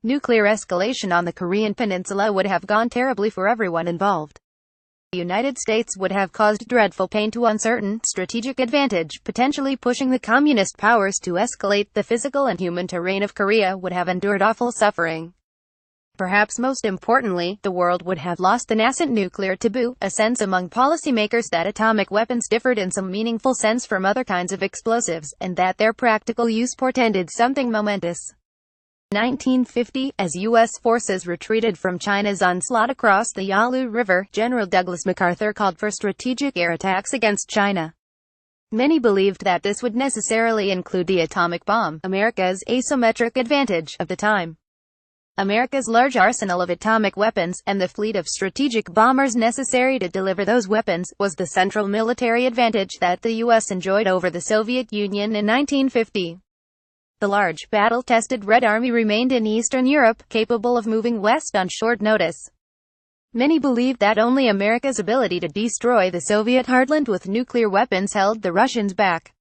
Nuclear escalation on the Korean Peninsula would have gone terribly for everyone involved. The United States would have caused dreadful pain to uncertain strategic advantage, potentially pushing the communist powers to escalate. The physical and human terrain of Korea would have endured awful suffering. Perhaps most importantly, the world would have lost the nascent nuclear taboo, a sense among policymakers that atomic weapons differed in some meaningful sense from other kinds of explosives, and that their practical use portended something momentous. 1950, as U.S. forces retreated from China's onslaught across the Yalu River, General Douglas MacArthur called for strategic air attacks against China. Many believed that this would necessarily include the atomic bomb, America's asymmetric advantage of the time. America's large arsenal of atomic weapons, and the fleet of strategic bombers necessary to deliver those weapons, was the central military advantage that the U.S. enjoyed over the Soviet Union in 1950. The large, battle-tested Red Army remained in Eastern Europe, capable of moving west on short notice. Many believed that only America's ability to destroy the Soviet heartland with nuclear weapons held the Russians back.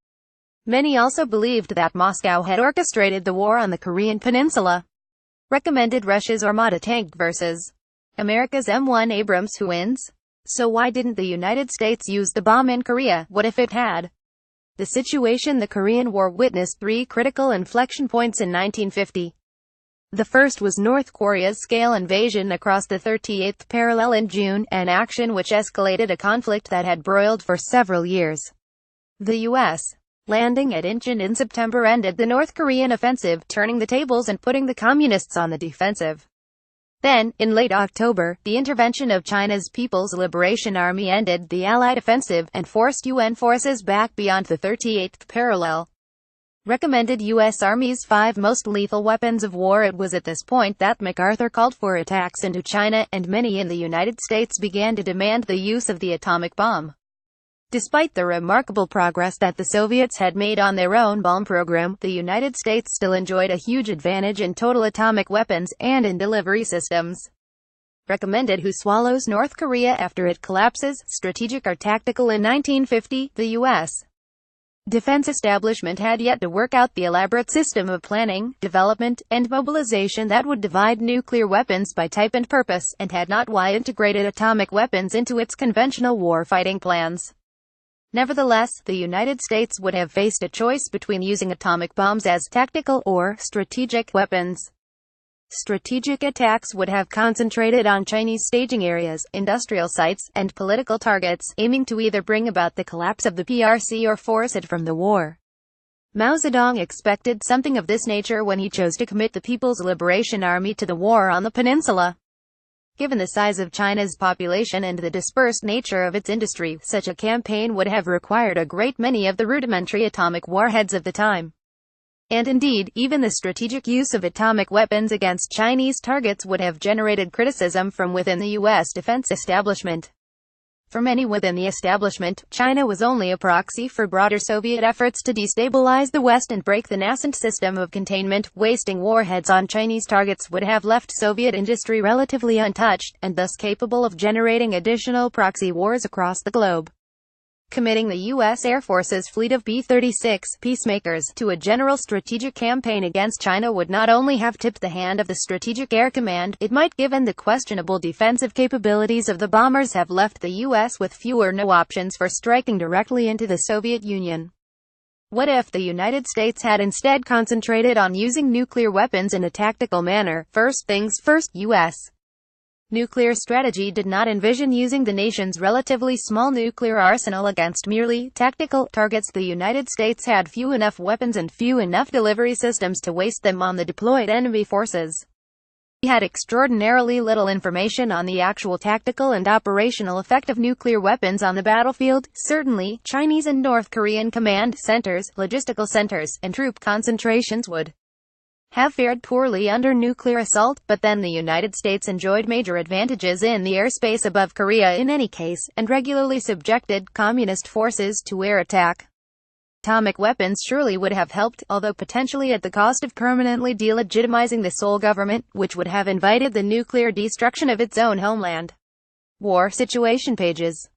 Many also believed that Moscow had orchestrated the war on the Korean Peninsula. Recommended Russia's Armada tank versus America's M1 Abrams. Who wins? So why didn't the United States use the bomb in Korea? What if it had? The situation. The Korean War witnessed three critical inflection points in 1950. The first was North Korea's scale invasion across the 38th parallel in June, an action which escalated a conflict that had broiled for several years. The U.S. landing at Incheon in September ended the North Korean offensive, turning the tables and putting the communists on the defensive. Then, in late October, the intervention of China's People's Liberation Army ended the Allied offensive, and forced UN forces back beyond the 38th parallel. Recommended U.S. Army's 5 most lethal weapons of war. It was at this point that MacArthur called for attacks into China, and many in the United States began to demand the use of the atomic bomb. Despite the remarkable progress that the Soviets had made on their own bomb program, the United States still enjoyed a huge advantage in total atomic weapons, and in delivery systems. Recommended who swallows North Korea after it collapses, strategic or tactical. In 1950, the U.S. defense establishment had yet to work out the elaborate system of planning, development, and mobilization that would divide nuclear weapons by type and purpose, and had not yet integrated atomic weapons into its conventional war-fighting plans. Nevertheless, the United States would have faced a choice between using atomic bombs as tactical or strategic weapons. Strategic attacks would have concentrated on Chinese staging areas, industrial sites, and political targets, aiming to either bring about the collapse of the PRC or force it from the war. Mao Zedong expected something of this nature when he chose to commit the People's Liberation Army to the war on the peninsula. Given the size of China's population and the dispersed nature of its industry, such a campaign would have required a great many of the rudimentary atomic warheads of the time. And indeed, even the strategic use of atomic weapons against Chinese targets would have generated criticism from within the U.S. defense establishment. For many within the establishment, China was only a proxy for broader Soviet efforts to destabilize the West and break the nascent system of containment. Wasting warheads on Chinese targets would have left Soviet industry relatively untouched, and thus capable of generating additional proxy wars across the globe. Committing the U.S. Air Force's fleet of B-36 peacemakers to a general strategic campaign against China would not only have tipped the hand of the Strategic Air Command, it might, given the questionable defensive capabilities of the bombers, have left the U.S. with few or no options for striking directly into the Soviet Union. What if the United States had instead concentrated on using nuclear weapons in a tactical manner? First things first, U.S. nuclear strategy did not envision using the nation's relatively small nuclear arsenal against merely tactical targets. The United States had few enough weapons and few enough delivery systems to waste them on the deployed enemy forces. We had extraordinarily little information on the actual tactical and operational effect of nuclear weapons on the battlefield. Certainly, Chinese and North Korean command centers, logistical centers, and troop concentrations would have fared poorly under nuclear assault, but then the United States enjoyed major advantages in the airspace above Korea in any case, and regularly subjected communist forces to air attack. Atomic weapons surely would have helped, although potentially at the cost of permanently delegitimizing the Seoul government, which would have invited the nuclear destruction of its own homeland. War situation pages.